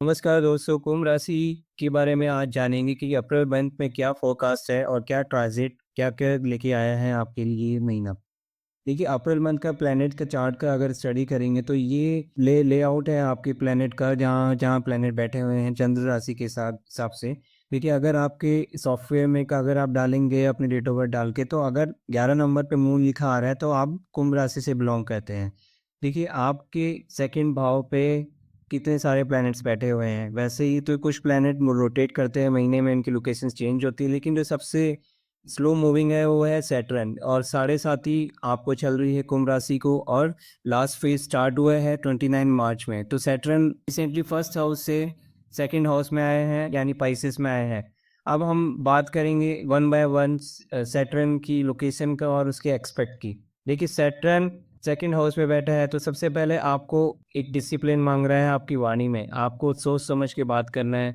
नमस्कार दोस्तों, कुंभ राशि के बारे में आज जानेंगे कि अप्रैल मंथ में क्या फोरकास्ट है और क्या ट्रांजिट क्या-क्या लेके आया है आपके लिए ये महीना। देखिए, अप्रैल मंथ का प्लैनेट का चार्ट का अगर स्टडी करेंगे तो ये लेआउट है आपके प्लैनेट का, जहाँ जहाँ प्लैनेट बैठे हुए हैं चंद्र राशि के साथ हिसाब से। देखिए, अगर आपके सॉफ्टवेयर में का अगर आप डालेंगे अपनी डेट ऑफ बर्थ डाल के, तो अगर 11 नंबर पे मून लिखा आ रहा है तो आप कुंभ राशि से बिलोंग करते हैं। देखिए, आपके सेकंड भाव पे कितने सारे प्लैनेट्स बैठे हुए हैं। वैसे ही तो कुछ प्लैनेट रोटेट करते हैं, महीने में इनकी लोकेशंस चेंज होती है, लेकिन जो सबसे स्लो मूविंग है वो है सैटर्न, और साढ़े साथ ही आपको चल रही है कुंभ राशि को, और लास्ट फेज स्टार्ट हुआ है 29 मार्च में। तो सैटर्न रिसेंटली फर्स्ट हाउस से सेकंड हाउस में आए हैं, यानी पाइसेस में आए हैं। अब हम बात करेंगे वन बाय वन सैटर्न की लोकेशन का और उसके एक्सपेक्ट की। देखिए, सैटर्न सेकंड हाउस में बैठा है तो सबसे पहले आपको एक डिसिप्लिन मांग रहा है आपकी वाणी में, आपको सोच समझ के बात करना है।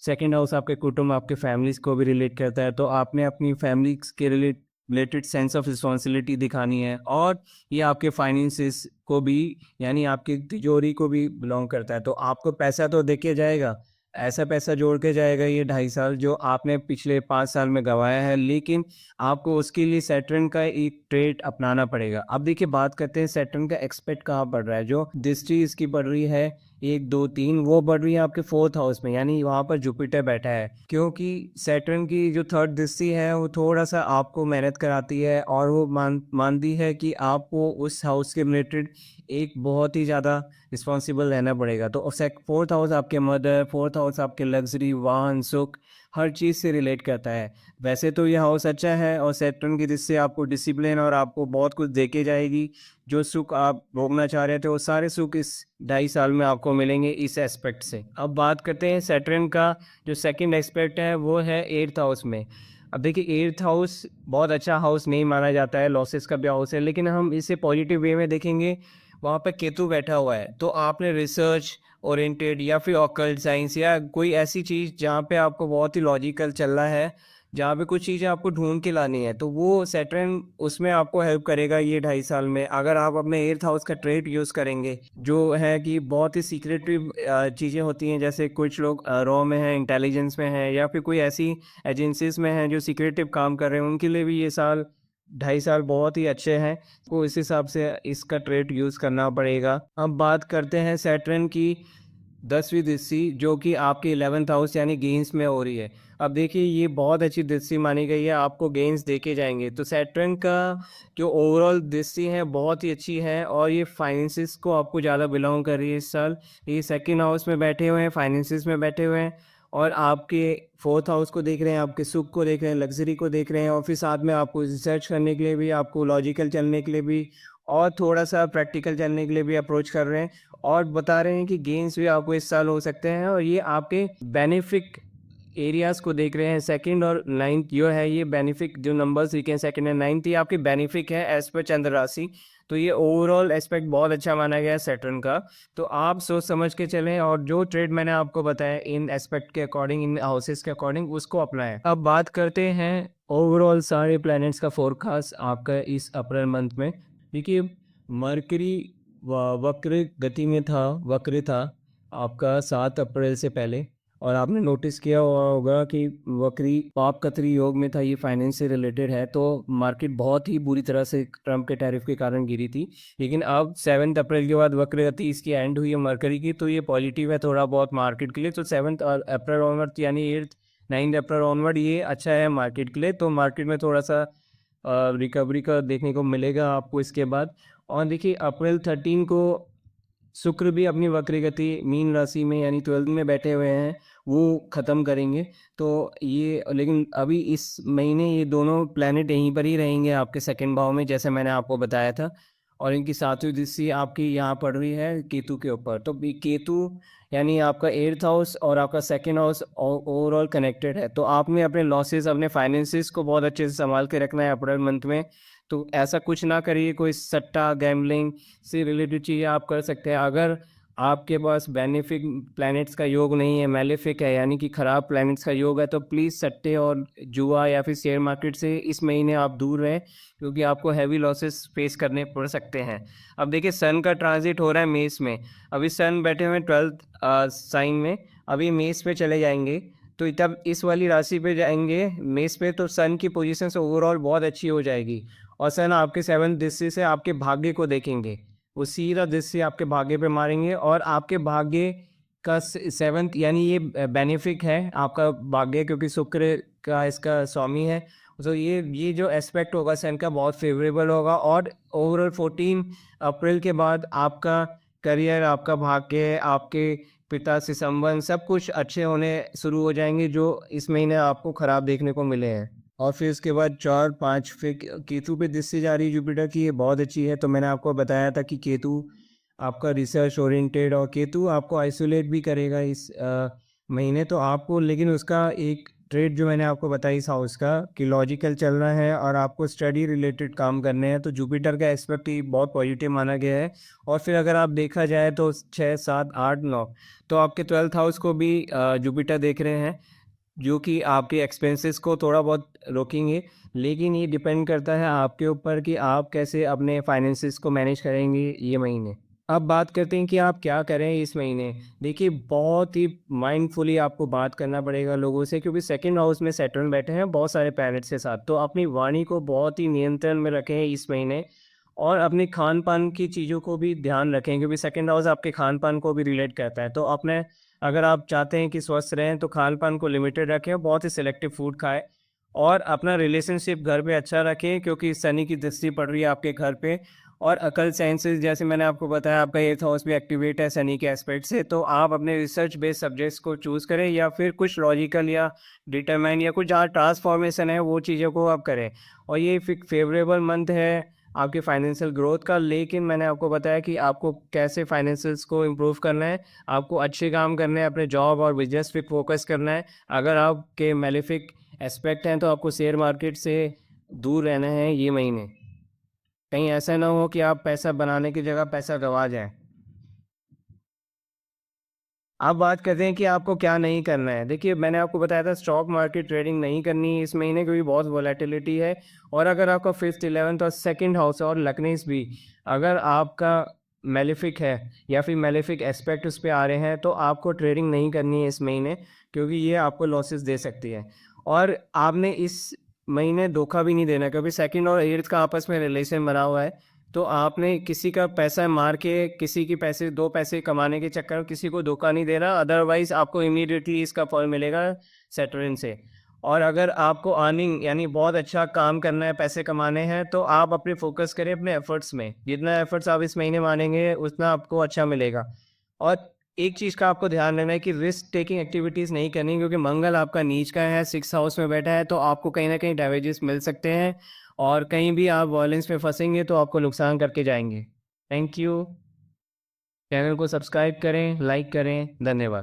सेकंड हाउस आपके कुटुंब, आपके फैमिलीज को भी रिलेट करता है, तो आपने अपनी फैमिली के रिलेटेड सेंस ऑफ रिस्पॉन्सिबिलिटी दिखानी है, और ये आपके फाइनेंसिस को भी, यानी आपकी तिजोरी को भी बिलोंग करता है। तो आपको पैसा तो देके जाएगा, ऐसा पैसा जोड़ के जाएगा ये 2.5 साल जो आपने पिछले 5 साल में गंवाया है, लेकिन आपको उसके लिए सैटर्न का एक ट्रेड अपनाना पड़ेगा। अब देखिए, बात करते हैं सैटर्न का एक्सपेक्ट कहाँ पड़ रहा है। जो दृष्टि इसकी पड़ रही है 1, 2, 3, वो बढ़ रही है आपके फोर्थ हाउस में, यानी वहाँ पर जुपिटर बैठा है। क्योंकि सैटर्न की जो थर्ड दृष्टि है वो थोड़ा सा आपको मेहनत कराती है, और वो मानती है कि आपको उस हाउस के रिलेटेड एक बहुत ही ज़्यादा रिस्पॉन्सिबल रहना पड़ेगा। तो फोर्थ हाउस आपके मदर, फोर्थ हाउस आपके लग्जरी, वाहन, सुख, हर चीज़ से रिलेट करता है। वैसे तो ये हाउस अच्छा है, और सैटर्न की दृष्टि आपको डिसिप्लिन और आपको बहुत कुछ देके जाएगी। जो सुख आप भोगना चाह रहे थे वो सारे सुख इस 2.5 साल में आपको मिलेंगे इस एस्पेक्ट से। अब बात करते हैं सैटर्न का जो सेकंड एस्पेक्ट है वो है 8th हाउस में। अब देखिए, 8th हाउस बहुत अच्छा हाउस नहीं माना जाता है, लॉसेस का भी हाउस है, लेकिन हम इसे पॉजिटिव वे में देखेंगे। वहाँ पे केतु बैठा हुआ है, तो आपने रिसर्च ओरिएंटेड या फिर ऑकल्ट साइंस या कोई ऐसी चीज़ जहाँ पे आपको बहुत ही लॉजिकल चलना है, जहाँ पे कुछ चीज़ें आपको ढूँढ के लानी है, तो वो सैटर्न उसमें आपको हेल्प करेगा ये 2.5 साल में। अगर आप अपने 8th हाउस का ट्रेड यूज़ करेंगे, जो है कि बहुत ही सीक्रेटिव चीज़ें होती हैं, जैसे कुछ लोग रॉ में हैं, इंटेलिजेंस में हैं, या फिर कोई ऐसी एजेंसीज़ में हैं जो सीक्रेटिव काम कर रहे हैं, उनके लिए भी ये साल 2.5 साल बहुत ही अच्छे हैं। तो इस हिसाब से इसका ट्रेड यूज़ करना पड़ेगा। अब बात करते हैं सैटर्न की 10वीं दृष्टि, जो कि आपके 11th हाउस यानी गेन्स में हो रही है। अब देखिए, ये बहुत अच्छी दृष्टि मानी गई है, आपको गेन्स देके जाएँगे। तो सैटर्न का जो ओवरऑल दृष्टि है बहुत ही अच्छी है, और ये फाइनेंसिस को आपको ज़्यादा बिलॉन्ग कर रही है इस साल। ये सेकंड हाउस में बैठे हुए हैं, फाइनेंसिस में बैठे हुए हैं, और आपके फोर्थ हाउस को देख रहे हैं, आपके सुख को देख रहे हैं, लग्ज़री को देख रहे हैं, और फिर साथ में आपको रिसर्च करने के लिए भी, आपको लॉजिकल चलने के लिए भी, और थोड़ा-सा प्रैक्टिकल चलने के लिए भी अप्रोच कर रहे हैं। और बता रहे हैं कि गेन्स भी आपको इस साल हो सकते हैं, और ये आपके बेनिफिक एरियाज़ को देख रहे हैं। सेकंड और नाइन्थ जो है, ये बेनिफिक जो नंबर्स लिखे हैं सेकंड एंड नाइन्थ, ये आपके बेनिफिक है एज़ पर चंद्र राशि। तो ये ओवरऑल एस्पेक्ट बहुत अच्छा माना गया है सैटर्न का। तो आप सोच समझ के चलें, और जो ट्रेड मैंने आपको बताया इन एस्पेक्ट के अकॉर्डिंग, इन हाउसेस के अकॉर्डिंग, उसको अपनाएँ। अब बात करते हैं ओवरऑल सारे प्लैनेट्स का फोरकास्ट आपका इस अप्रैल मंथ में। देखिए, मरकरी वक्र गति में था, वक्र था आपका 7 अप्रैल से पहले, और आपने नोटिस किया हुआ होगा कि वक्री पाप कतरी योग में था। ये फाइनेंस से रिलेटेड है, तो मार्केट बहुत ही बुरी तरह से ट्रम्प के टैरिफ के कारण गिरी थी। लेकिन अब 7 अप्रैल के बाद वक्र गति इसकी एंड हुई है मरकरी की, तो ये पॉजिटिव है थोड़ा बहुत मार्केट के लिए। तो 7 अप्रैल ऑनवर्ड, यानी 8 9 अप्रैल ऑनवर्ड, ये अच्छा है मार्केट के लिए। तो मार्केट में थोड़ा सा रिकवरी का देखने को मिलेगा आपको इसके बाद। और देखिए, अप्रैल 13 को शुक्र भी अपनी वक्र गति मीन राशि में यानी 12th में बैठे हुए हैं, वो ख़त्म करेंगे। तो ये, लेकिन अभी इस महीने ये दोनों प्लैनेट यहीं पर ही रहेंगे आपके सेकंड भाव में, जैसे मैंने आपको बताया था, और इनकी 7वीं दृष्टि आपकी यहाँ पड़ रही है केतु के ऊपर। तो केतु यानी आपका 8th हाउस और आपका सेकंड हाउस ओवरऑल कनेक्टेड है। तो आपने अपने लॉसेस, अपने फाइनेंसिस को बहुत अच्छे से संभाल के रखना है अप्रैल मंथ में। तो ऐसा कुछ ना करिए, कोई सट्टा, गैम्बलिंग से रिलेटेड चीज़ें आप कर सकते हैं। अगर आपके पास बेनिफिक प्लैनेट्स का योग नहीं है, मैलेफिक है, यानी कि खराब प्लैनेट्स का योग है, तो प्लीज़ सट्टे और जुआ या फिर शेयर मार्केट से इस महीने आप दूर रहें, क्योंकि आपको हैवी लॉसेस फेस करने पड़ सकते हैं। अब देखिए सन का ट्रांजिट हो रहा है मेष में। अभी सन बैठे हुए हैं 12th साइन में, अभी मेष पे चले जाएंगे। तो तब इस वाली राशि पे जाएंगे मेष पे, तो सन की पोजीशन से ओवरऑल बहुत अच्छी हो जाएगी। और सन आपके 7th दृष्टि से आपके भाग्य को देखेंगे, वो सीधा दृष्टि आपके भाग्य पे मारेंगे, और आपके भाग्य का 7th यानी ये बेनिफिक है आपका भाग्य, क्योंकि शुक्र का इसका स्वामी है। तो ये जो एस्पेक्ट होगा सन का बहुत फेवरेबल होगा, और ओवरऑल 14 अप्रैल के बाद आपका करियर, आपका भाग्य, आपके पिता से संबंध सब कुछ अच्छे होने शुरू हो जाएंगे, जो इस महीने आपको खराब देखने को मिले हैं। और फिर उसके बाद 4 5 फिर केतु पे दृष्टि जा रही है जुपिटर की, ये बहुत अच्छी है। तो मैंने आपको बताया था कि केतु आपका रिसर्च ओरिएंटेड, और केतु आपको आइसोलेट भी करेगा इस महीने, तो आपको लेकिन उसका एक ट्रेड जो मैंने आपको बताई इस हाउस का कि लॉजिकल चलना है और आपको स्टडी रिलेटेड काम करने हैं, तो जुपिटर का एस्पेक्ट ही बहुत पॉजिटिव माना गया है। और फिर अगर आप देखा जाए तो 6 7 8 9 तो आपके 12th हाउस को भी जुपिटर देख रहे हैं, जो कि आपके एक्सपेंसेस को थोड़ा बहुत रोकेंगे। लेकिन ये डिपेंड करता है आपके ऊपर कि आप कैसे अपने फाइनेंसिस को मैनेज करेंगे ये महीने। अब बात करते हैं कि आप क्या करें इस महीने। देखिए बहुत ही माइंडफुली आपको बात करना पड़ेगा लोगों से, क्योंकि सेकंड हाउस में सैटर्न बैठे हैं बहुत सारे प्लैनेट्स के साथ। तो अपनी वाणी को बहुत ही नियंत्रण में रखें इस महीने, और अपने खान-पान की चीज़ों को भी ध्यान रखें, क्योंकि सेकंड हाउस आपके खान-पान को भी रिलेट करता है। तो अपने अगर आप चाहते हैं कि स्वस्थ रहें तो खान-पान को लिमिटेड रखें, और बहुत ही सिलेक्टिव फूड खाएँ, और अपना रिलेशनशिप घर पे अच्छा रखें, क्योंकि शनि की दृष्टि पड़ रही है आपके घर पे। और अकल साइंसेज़ जैसे मैंने आपको बताया, आपका 8th हाउस भी एक्टिवेट है शनि के एस्पेक्ट से, तो आप अपने रिसर्च बेस्ड सब्जेक्ट्स को चूज़ करें, या फिर कुछ लॉजिकल या डिटरमाइन या कुछ जहाँ ट्रांसफॉर्मेशन है वो चीज़ों को आप करें। और ये फेवरेबल मंथ है आपके फाइनेंशियल ग्रोथ का। लेकिन मैंने आपको बताया कि आपको कैसे फाइनेंशियल्स को इम्प्रूव करना है, आपको अच्छे काम करने हैं, अपने जॉब और बिजनेस पे फोकस करना है। अगर आपके मेलेफिक एस्पेक्ट हैं तो आपको शेयर मार्केट से दूर रहना है ये महीने। कहीं ऐसा ना हो कि आप पैसा बनाने की जगह पैसा गंवा जाएं। अब बात करते हैं कि आपको क्या नहीं करना है। देखिए मैंने आपको बताया था स्टॉक मार्केट ट्रेडिंग नहीं करनी है इस महीने, क्योंकि बहुत वोलेटिलिटी है। और अगर आपका 5th 11th और सेकंड हाउस और लग्नेस भी अगर आपका मेलेफिक है, या फिर मेलेफिक एस्पेक्ट उस पे आ रहे हैं, तो आपको ट्रेडिंग नहीं करनी है इस महीने, क्योंकि ये आपको लॉसेस दे सकती है। और आपने इस महीने धोखा भी नहीं देना, क्योंकि सेकंड और 8th का आपस में रिलेशन बना हुआ है। तो आपने किसी का पैसा मार के, किसी की पैसे 2 पैसे कमाने के चक्कर में किसी को धोखा नहीं देना, अदरवाइज़ आपको इमीडिएटली इसका फल मिलेगा सैटर्न से। और अगर आपको अर्निंग यानी बहुत अच्छा काम करना है, पैसे कमाने हैं, तो आप अपने फ़ोकस करें अपने एफ़र्ट्स में। जितना एफ़र्ट्स आप इस महीने मानेंगे, उतना आपको अच्छा मिलेगा। और एक चीज़ का आपको ध्यान रखना है कि रिस्क टेकिंग एक्टिविटीज़ नहीं करनी, क्योंकि मंगल आपका नीच का है, 6th हाउस में बैठा है, तो आपको कहीं न कहीं डैमेजेस मिल सकते हैं, और कहीं भी आप वॉयलेंस में फँसेंगे तो आपको नुकसान करके जाएँगे। Thank you. चैनल को सब्सक्राइब करें, लाइक करें। धन्यवाद।